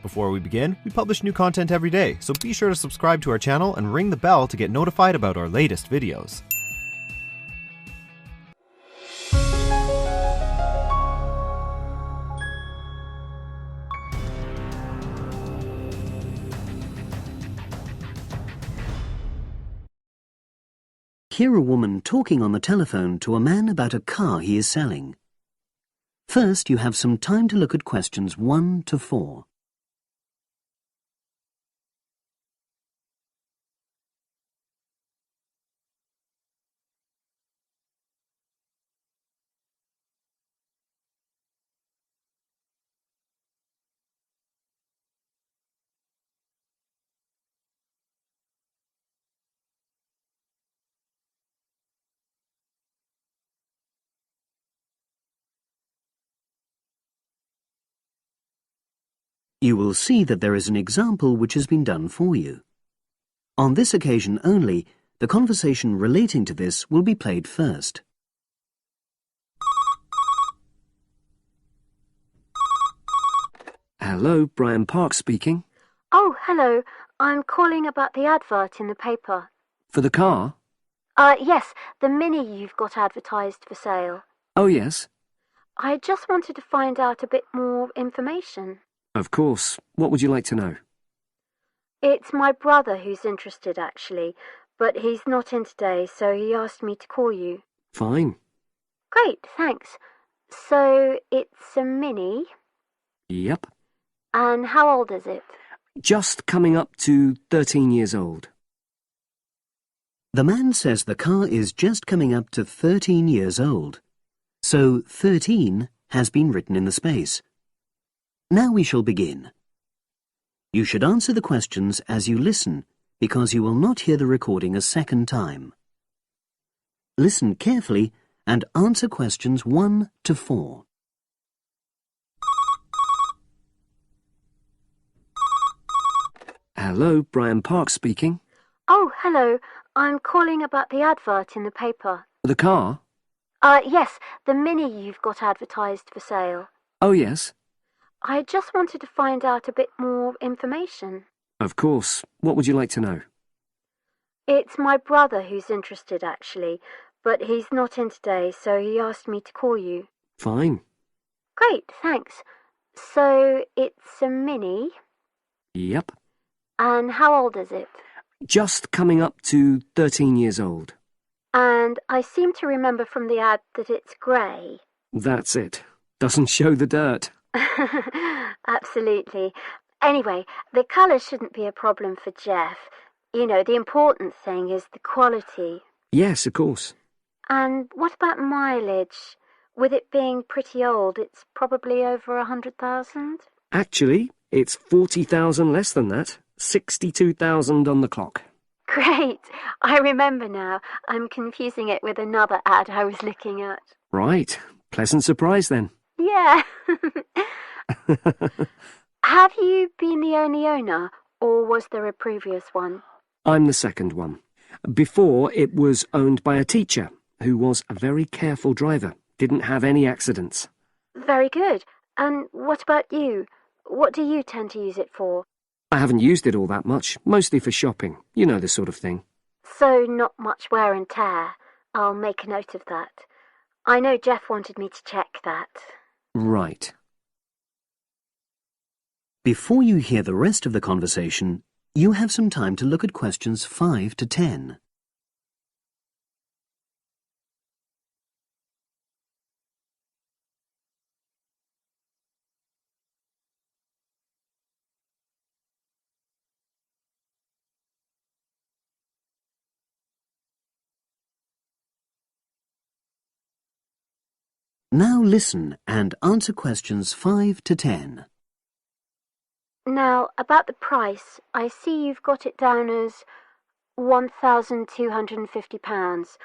Before we begin, we publish new content every day, so be sure to subscribe to our channel and ring the bell to get notified about our latest videos. Hear a woman talking on the telephone to a man about a car he is selling. First, you have some time to look at questions 1 to 4. You will see that there is an example which has been done for you. On this occasion only, the conversation relating to this will be played first. Hello, Brian Park speaking. Oh, hello. I'm calling about the advert in the paper. For the car? Yes, the Mini you've got advertised for sale. Oh, yes. I just wanted to find out a bit more information. Of course. What would you like to know? It's my brother who's interested, actually, but he's not in today, so he asked me to call you. Fine. Great, thanks. So, it's a Mini? Yep. And how old is it? Just coming up to 13 years old. The man says the car is just coming up to 13 years old. So 13 has been written in the space. Now we shall begin. You should answer the questions as you listen, because you will not hear the recording a second time. Listen carefully and answer questions 1 to 4. Hello, Brian Park speaking. Oh, hello. I'm calling about the advert in the paper. For the car? Yes, the Mini you've got advertised for sale. Oh, yes. I just wanted to find out a bit more information. Of course. What would you like to know? It's my brother who's interested, actually, but he's not in today, so he asked me to call you. Fine. Great, thanks. So, it's a Mini? Yep. And how old is it? Just coming up to 13 years old. And I seem to remember from the ad that it's grey. That's it. Doesn't show the dirt. Absolutely. Anyway, the colour shouldn't be a problem for Jeff. You know, the important thing is the quality. Yes, of course. And what about mileage? With it being pretty old, it's probably over 100,000? Actually, it's 40,000 less than that. 62,000 on the clock. Great! I remember now. I'm confusing it with another ad I was looking at. Right. Pleasant surprise then. Yeah. Have you been the only owner, or was there a previous one? I'm the second one. Before, it was owned by a teacher who was a very careful driver. Didn't have any accidents. Very good. And what about you? What do you tend to use it for? I haven't used it all that much, mostly for shopping. You know the sort of thing. So not much wear and tear. I'll make a note of that. I know Jeff wanted me to check that. Right. Before you hear the rest of the conversation, you have some time to look at questions 5 to 10. Now listen and answer questions 5 to 10. Now, about the price, I see you've got it down as £1,250.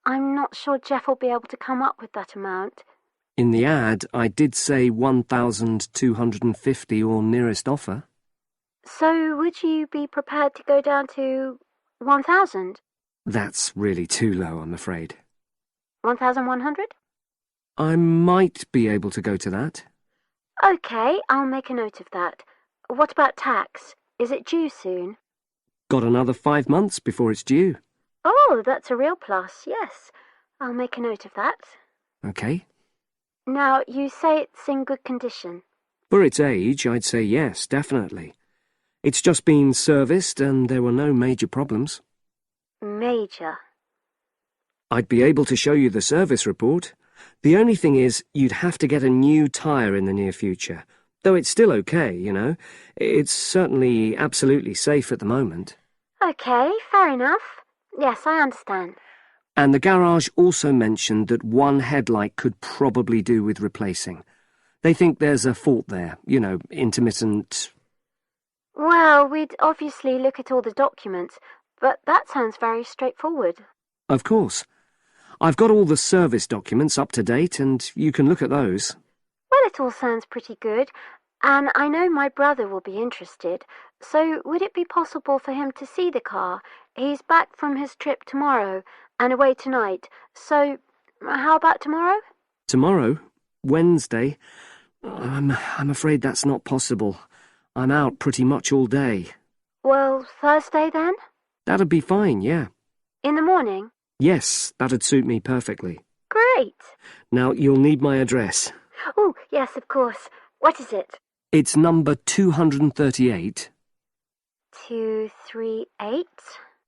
I'm not sure Jeff will be able to come up with that amount. In the ad, I did say 1,250 or nearest offer. So would you be prepared to go down to 1,000? That's really too low, I'm afraid. 1,100? I might be able to go to that. OK, I'll make a note of that. What about tax? Is it due soon? Got another 5 months before it's due. Oh, that's a real plus, yes. I'll make a note of that. OK. Now, you say it's in good condition. For its age, I'd say yes, definitely. It's just been serviced and there were no major problems. Major. I'd be able to show you the service report. The only thing is, you'd have to get a new tyre in the near future. Though it's still OK, you know. It's certainly absolutely safe at the moment. OK, fair enough. Yes, I understand. And the garage also mentioned that one headlight could probably do with replacing. They think there's a fault there, you know, intermittent. Well, we'd obviously look at all the documents, but that sounds very straightforward. Of course. I've got all the service documents up to date, and you can look at those. Well, it all sounds pretty good, and I know my brother will be interested, so would it be possible for him to see the car? He's back from his trip tomorrow and away tonight, so how about tomorrow? Tomorrow? Wednesday? I'm afraid that's not possible. I'm out pretty much all day. Well, Thursday then? That'd be fine, yeah. In the morning? Yes, that'd suit me perfectly. Great. Now, you'll need my address. Oh, yes, of course. What is it? It's number 238. 238?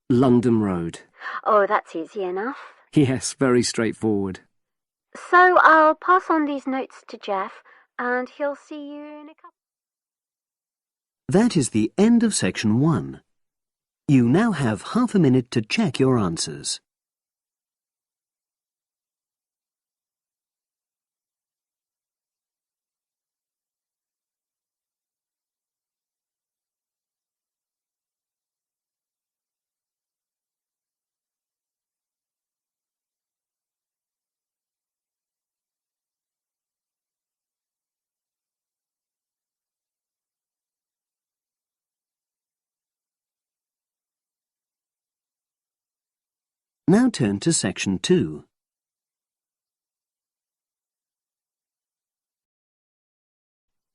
London Road. Oh, that's easy enough. Yes, very straightforward. So I'll pass on these notes to Jeff, and he'll see you in a couple. That is the end of section 1. You now have half a minute to check your answers. Now turn to section 2.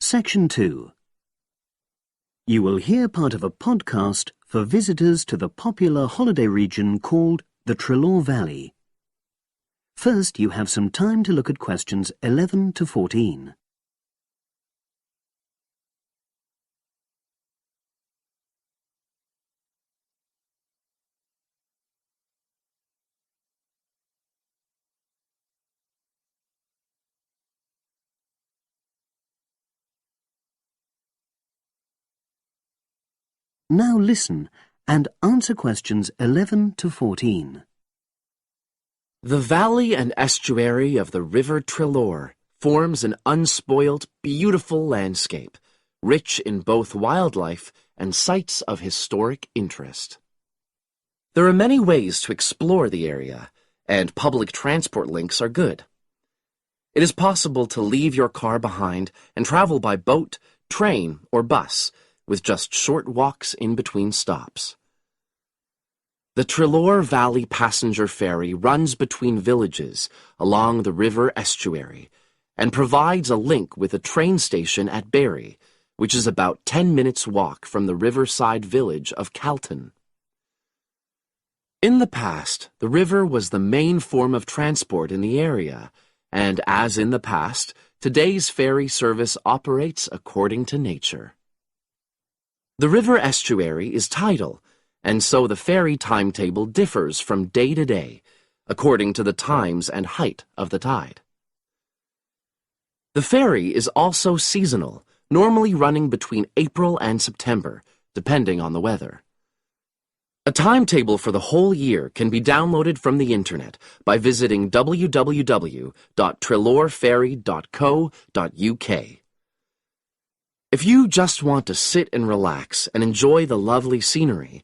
Section 2. You will hear part of a podcast for visitors to the popular holiday region called the Trelaw Valley. First, you have some time to look at questions 11 to 14. Now listen and answer questions 11 to 14. The valley and estuary of the River Trelaw forms an unspoiled, beautiful landscape, rich in both wildlife and sites of historic interest. There are many ways to explore the area, and public transport links are good. It is possible to leave your car behind and travel by boat, train, or bus, with just short walks in between stops. The Trelaw Valley Passenger Ferry runs between villages along the river estuary and provides a link with a train station at Barry, which is about 10 minutes' walk from the riverside village of Calton. In the past, the river was the main form of transport in the area, and as in the past, today's ferry service operates according to nature. The river estuary is tidal, and so the ferry timetable differs from day to day, according to the times and height of the tide. The ferry is also seasonal, normally running between April and September, depending on the weather. A timetable for the whole year can be downloaded from the internet by visiting www.trelawferry.co.uk. If you just want to sit and relax and enjoy the lovely scenery,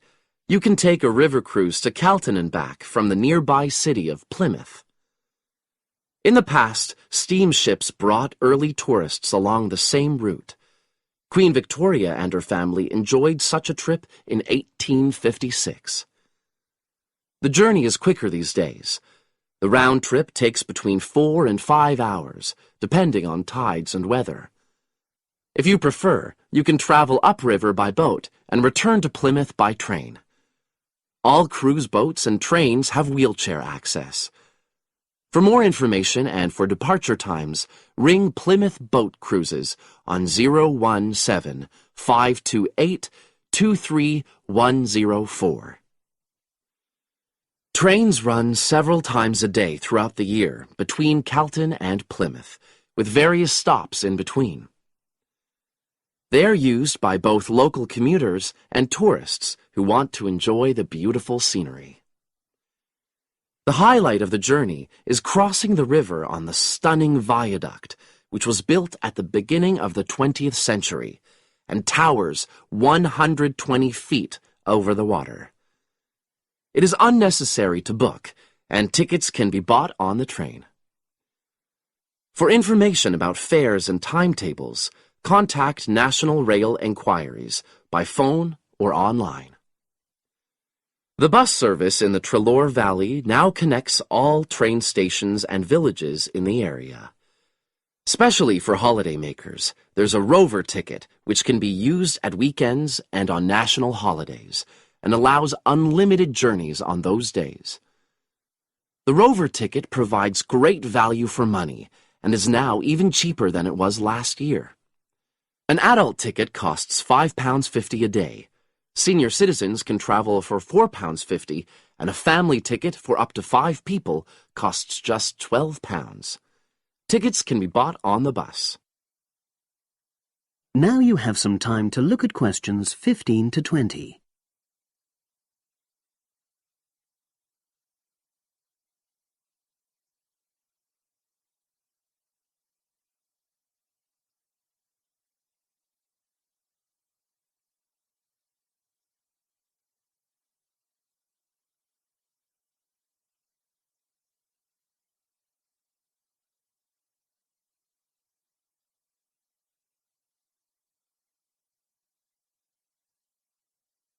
you can take a river cruise to Calton and back from the nearby city of Plymouth. In the past, steamships brought early tourists along the same route. Queen Victoria and her family enjoyed such a trip in 1856. The journey is quicker these days. The round trip takes between 4 and 5 hours, depending on tides and weather. If you prefer, you can travel upriver by boat and return to Plymouth by train. All cruise boats and trains have wheelchair access. For more information and for departure times, ring Plymouth Boat Cruises on 017-528-23104. Trains run several times a day throughout the year between Calton and Plymouth, with various stops in between. They are used by both local commuters and tourists who want to enjoy the beautiful scenery. The highlight of the journey is crossing the river on the stunning viaduct, which was built at the beginning of the 20th century and towers 120 feet over the water. It is unnecessary to book, and tickets can be bought on the train. For information about fares and timetables, contact National Rail Enquiries by phone or online. The bus service in the Treloar Valley now connects all train stations and villages in the area. Especially for holidaymakers, there's a Rover ticket which can be used at weekends and on national holidays and allows unlimited journeys on those days. The Rover ticket provides great value for money and is now even cheaper than it was last year. An adult ticket costs £5.50 a day. Senior citizens can travel for £4.50, and a family ticket for up to 5 people costs just £12. Tickets can be bought on the bus. Now you have some time to look at questions 15 to 20.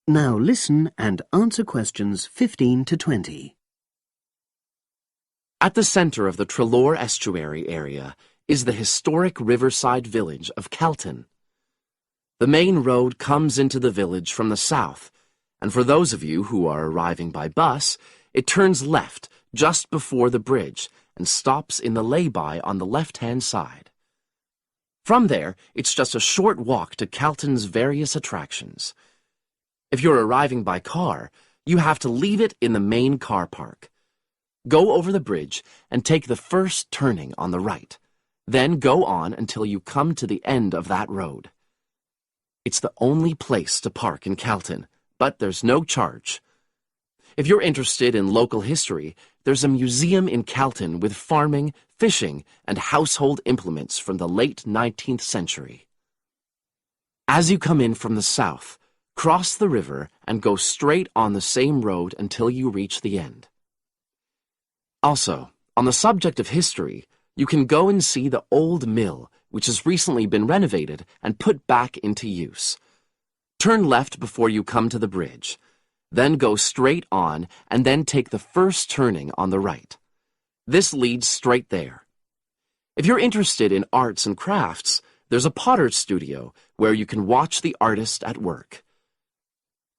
Now listen and answer questions 15 to 20. At the center of the Treloar estuary area is the historic riverside village of Calton. The main road comes into the village from the south, and for those of you who are arriving by bus, it turns left just before the bridge and stops in the lay-by on the left-hand side. From there, it's just a short walk to Calton's various attractions. If you're arriving by car, you have to leave it in the main car park. Go over the bridge and take the first turning on the right. Then go on until you come to the end of that road. It's the only place to park in Calton, but there's no charge. If you're interested in local history, there's a museum in Calton with farming, fishing, and household implements from the late 19th century. As you come in from the south, cross the river and go straight on the same road until you reach the end. Also, on the subject of history, you can go and see the old mill, which has recently been renovated and put back into use. Turn left before you come to the bridge. Then go straight on and then take the first turning on the right. This leads straight there. If you're interested in arts and crafts, there's a potter's studio where you can watch the artist at work.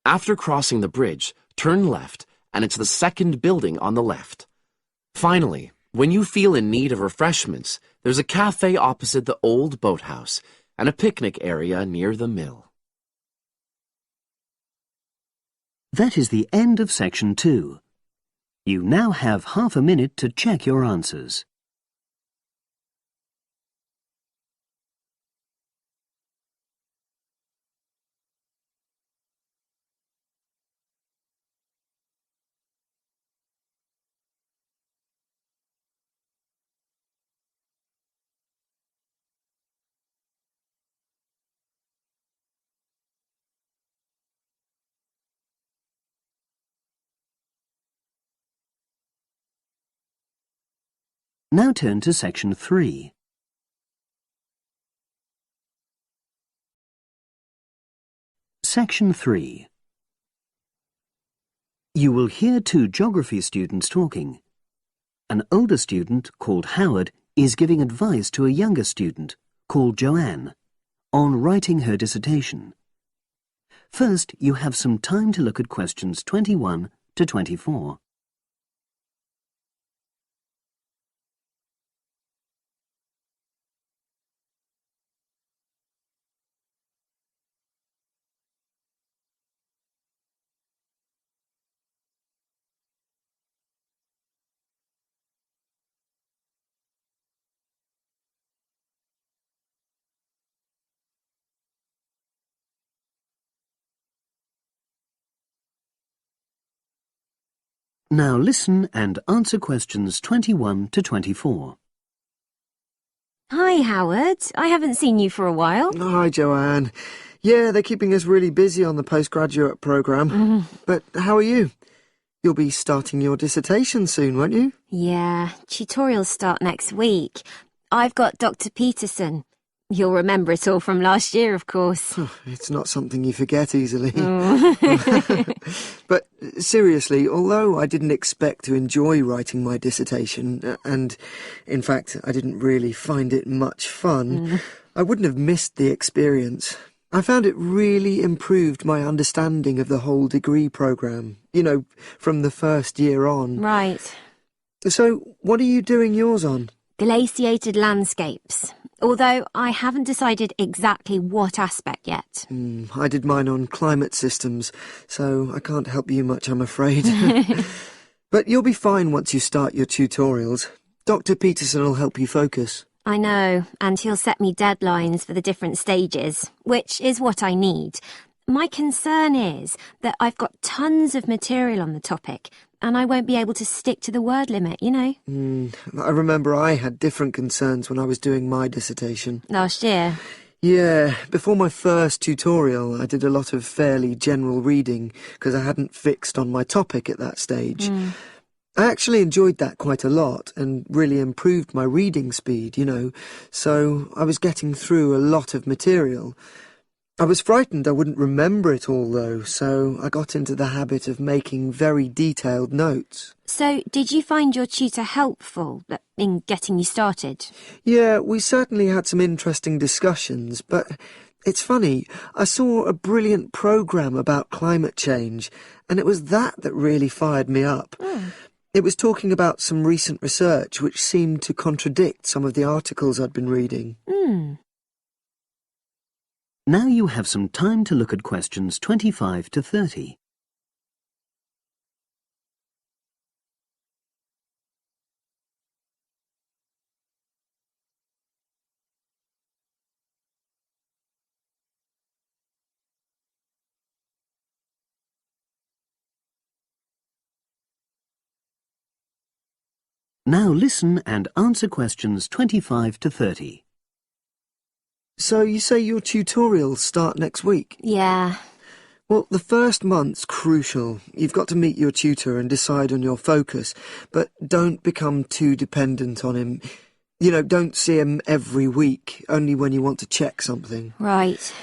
After crossing the bridge, turn left, and it's the second building on the left. Finally, when you feel in need of refreshments, there's a cafe opposite the old boathouse and a picnic area near the mill. That is the end of section 2. You now have half a minute to check your answers. Now turn to section 3. Section 3. You will hear 2 geography students talking. An older student, called Howard, is giving advice to a younger student, called Joanne, on writing her dissertation. First, you have some time to look at questions 21 to 24. Now listen and answer questions 21 to 24. Hi, Howard. I haven't seen you for a while. Hi, Joanne. Yeah, they're keeping us really busy on the postgraduate programme. But how are you? You'll be starting your dissertation soon, won't you? Yeah, tutorials start next week. I've got Dr. Peterson. You'll remember it all from last year, of course. It's not something you forget easily. Oh. But seriously, although I didn't expect to enjoy writing my dissertation, and in fact I didn't really find it much fun, I wouldn't have missed the experience. I found it really improved my understanding of the whole degree programme, you know, from the first year on. Right. So, what are you doing yours on? Glaciated landscapes. Although I haven't decided exactly what aspect yet. I did mine on climate systems, so I can't help you much, I'm afraid. But you'll be fine once you start your tutorials. Dr. Peterson will help you focus. I know, and he'll set me deadlines for the different stages, which is what I need. My concern is that I've got tons of material on the topic, and I won't be able to stick to the word limit, you know. I remember I had different concerns when I was doing my dissertation. Last year. Yeah, before my first tutorial, I did a lot of fairly general reading because I hadn't fixed on my topic at that stage. I actually enjoyed that quite a lot and really improved my reading speed, you know, so I was getting through a lot of material. I was frightened I wouldn't remember it all, though, so I got into the habit of making very detailed notes. So, did you find your tutor helpful in getting you started? Yeah, we certainly had some interesting discussions, but it's funny, I saw a brilliant programme about climate change, and it was that really fired me up. It was talking about some recent research which seemed to contradict some of the articles I'd been reading. Now you have some time to look at questions 25 to 30. Now listen and answer questions 25 to 30. So you say your tutorials start next week? Yeah. Well, the first month's crucial. You've got to meet your tutor and decide on your focus, but don't become too dependent on him. You know, don't see him every week, only when you want to check something. Right.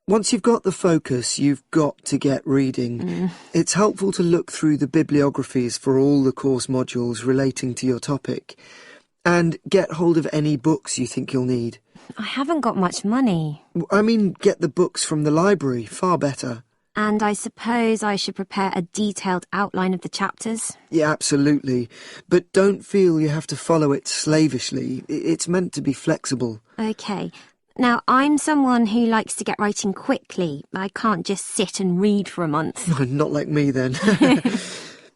Once you've got the focus, you've got to get reading. It's helpful to look through the bibliographies for all the course modules relating to your topic, and get hold of any books you think you'll need. I haven't got much money. I mean, get the books from the library, far better. And I suppose I should prepare a detailed outline of the chapters? Yeah, absolutely. But don't feel you have to follow it slavishly. It's meant to be flexible. OK. Now, I'm someone who likes to get writing quickly. I can't just sit and read for a month. Not like me, then.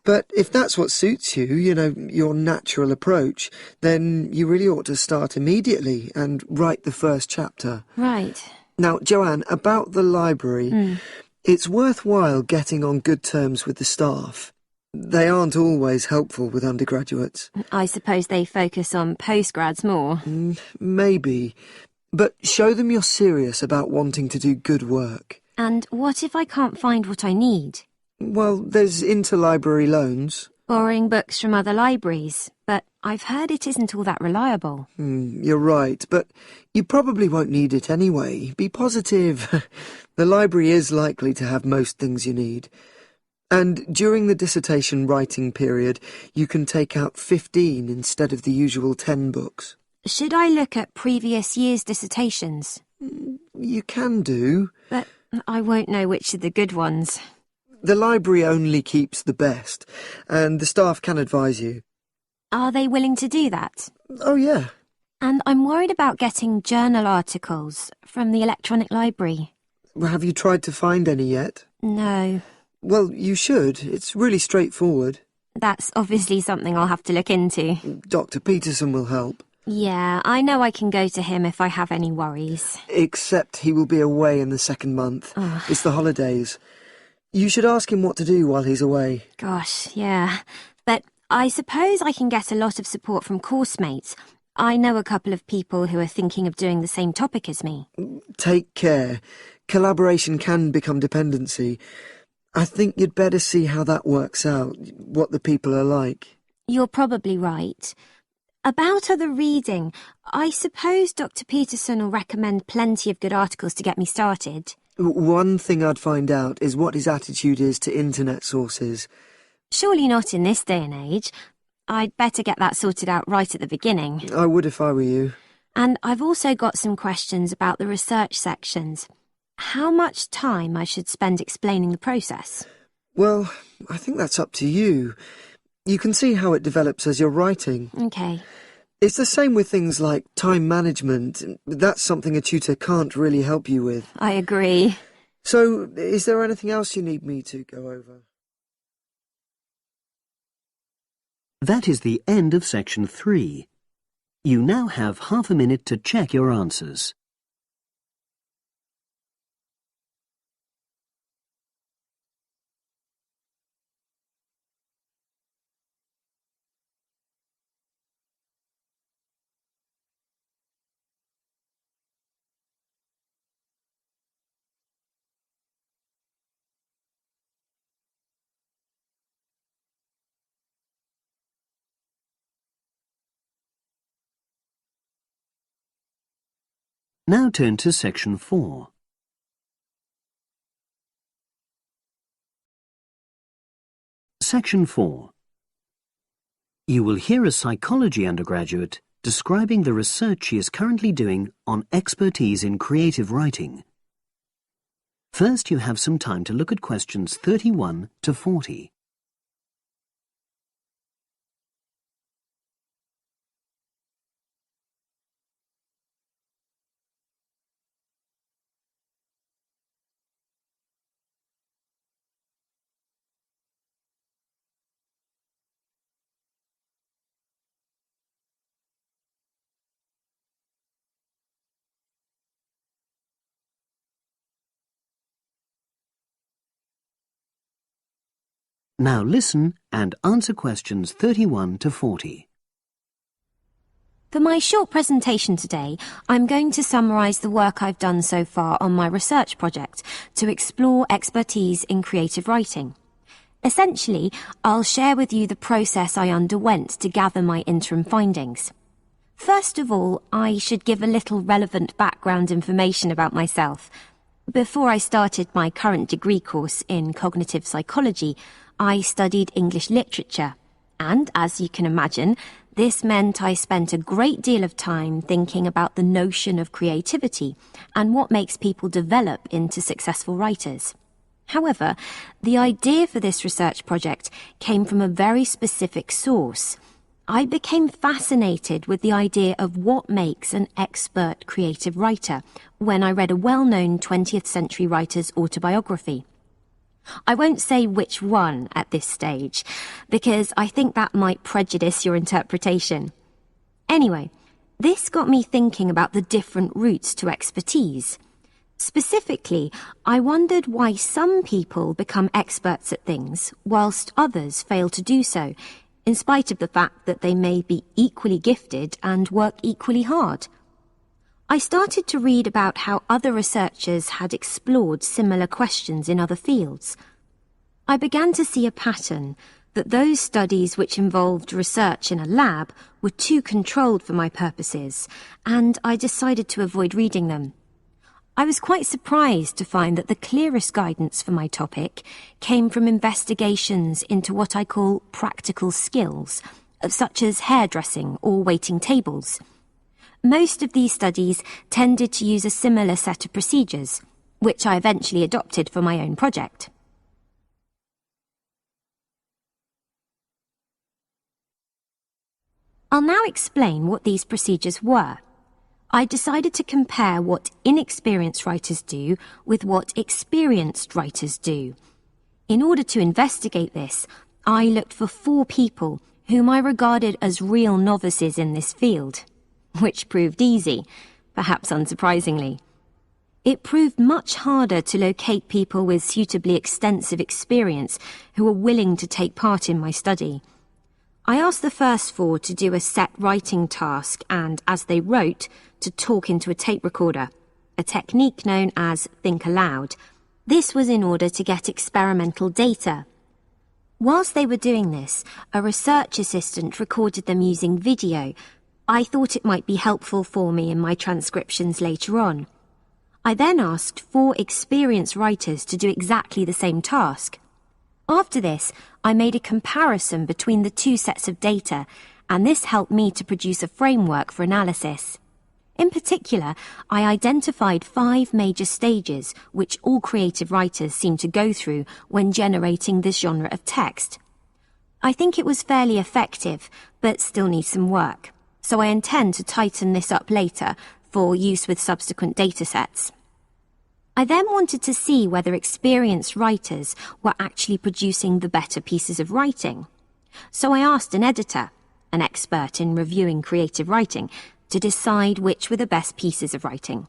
But if that's what suits you, you know, your natural approach, then you really ought to start immediately and write the first chapter. Right. Now, Joanne, about the library, it's worthwhile getting on good terms with the staff. They aren't always helpful with undergraduates. I suppose they focus on postgrads more. Maybe. But show them you're serious about wanting to do good work. And what if I can't find what I need? Well, there's interlibrary loans. Borrowing books from other libraries, but I've heard it isn't all that reliable. You're right, but you probably won't need it anyway. Be positive. The library is likely to have most things you need. And during the dissertation writing period, you can take out 15 instead of the usual 10 books. Should I look at previous year's dissertations? You can do. But I won't know which are the good ones. The library only keeps the best, and the staff can advise you. Are they willing to do that? Oh, yeah. And I'm worried about getting journal articles from the electronic library. Well, have you tried to find any yet? No. Well, you should. It's really straightforward. That's obviously something I'll have to look into. Dr. Peterson will help. Yeah, I know I can go to him if I have any worries. Except he will be away in the second month. Ugh. It's the holidays. You should ask him what to do while he's away. Gosh, yeah. But I suppose I can get a lot of support from course mates. I know a couple of people who are thinking of doing the same topic as me. Take care. Collaboration can become dependency. I think you'd better see how that works out, what the people are like. You're probably right. About other reading, I suppose Dr. Peterson will recommend plenty of good articles to get me started. One thing I'd find out is what his attitude is to internet sources. Surely not in this day and age. I'd better get that sorted out right at the beginning. I would if I were you. And I've also got some questions about the research sections. How much time I should spend explaining the process? Well, I think that's up to you. You can see how it develops as you're writing. OK. It's the same with things like time management. That's something a tutor can't really help you with. I agree. So, is there anything else you need me to go over? That is the end of section 3. You now have half a minute to check your answers. Now turn to section 4. Section 4. You will hear a psychology undergraduate describing the research she is currently doing on expertise in creative writing. First, you have some time to look at questions 31 to 40. Now listen and answer questions 31 to 40. For my short presentation today, I'm going to summarise the work I've done so far on my research project to explore expertise in creative writing. Essentially, I'll share with you the process I underwent to gather my interim findings. First of all, I should give a little relevant background information about myself. Before I started my current degree course in cognitive psychology, I studied English literature, and as you can imagine, this meant I spent a great deal of time thinking about the notion of creativity and what makes people develop into successful writers. However, the idea for this research project came from a very specific source. I became fascinated with the idea of what makes an expert creative writer when I read a well-known 20th century writer's autobiography. I won't say which one at this stage, because I think that might prejudice your interpretation. Anyway, this got me thinking about the different routes to expertise. Specifically, I wondered why some people become experts at things, whilst others fail to do so, in spite of the fact that they may be equally gifted and work equally hard. I started to read about how other researchers had explored similar questions in other fields. I began to see a pattern that those studies which involved research in a lab were too controlled for my purposes, and I decided to avoid reading them. I was quite surprised to find that the clearest guidance for my topic came from investigations into what I call practical skills, such as hairdressing or waiting tables. Most of these studies tended to use a similar set of procedures, which I eventually adopted for my own project. I'll now explain what these procedures were. I decided to compare what inexperienced writers do with what experienced writers do. In order to investigate this, I looked for 4 people whom I regarded as real novices in this field, which proved easy, perhaps unsurprisingly. It proved much harder to locate people with suitably extensive experience who were willing to take part in my study. I asked the first 4 to do a set writing task and, as they wrote, to talk into a tape recorder, a technique known as think aloud. This was in order to get experimental data. Whilst they were doing this, a research assistant recorded them using video. I thought it might be helpful for me in my transcriptions later on. I then asked 4 experienced writers to do exactly the same task. After this, I made a comparison between the 2 sets of data, and this helped me to produce a framework for analysis. In particular, I identified 5 major stages which all creative writers seem to go through when generating this genre of text. I think it was fairly effective, but still needs some work, so I intend to tighten this up later for use with subsequent datasets. I then wanted to see whether experienced writers were actually producing the better pieces of writing. So I asked an editor, an expert in reviewing creative writing, to decide which were the best pieces of writing.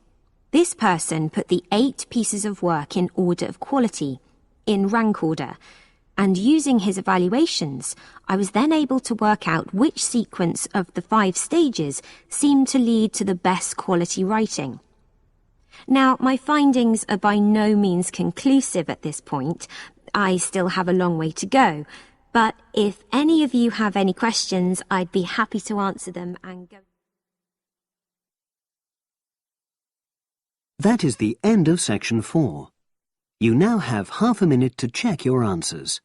This person put the 8 pieces of work in order of quality, in rank order, and using his evaluations, I was then able to work out which sequence of the 5 stages seemed to lead to the best quality writing. Now, my findings are by no means conclusive at this point. I still have a long way to go, but if any of you have any questions, I'd be happy to answer them and go. That is the end of section 4. You now have half a minute to check your answers.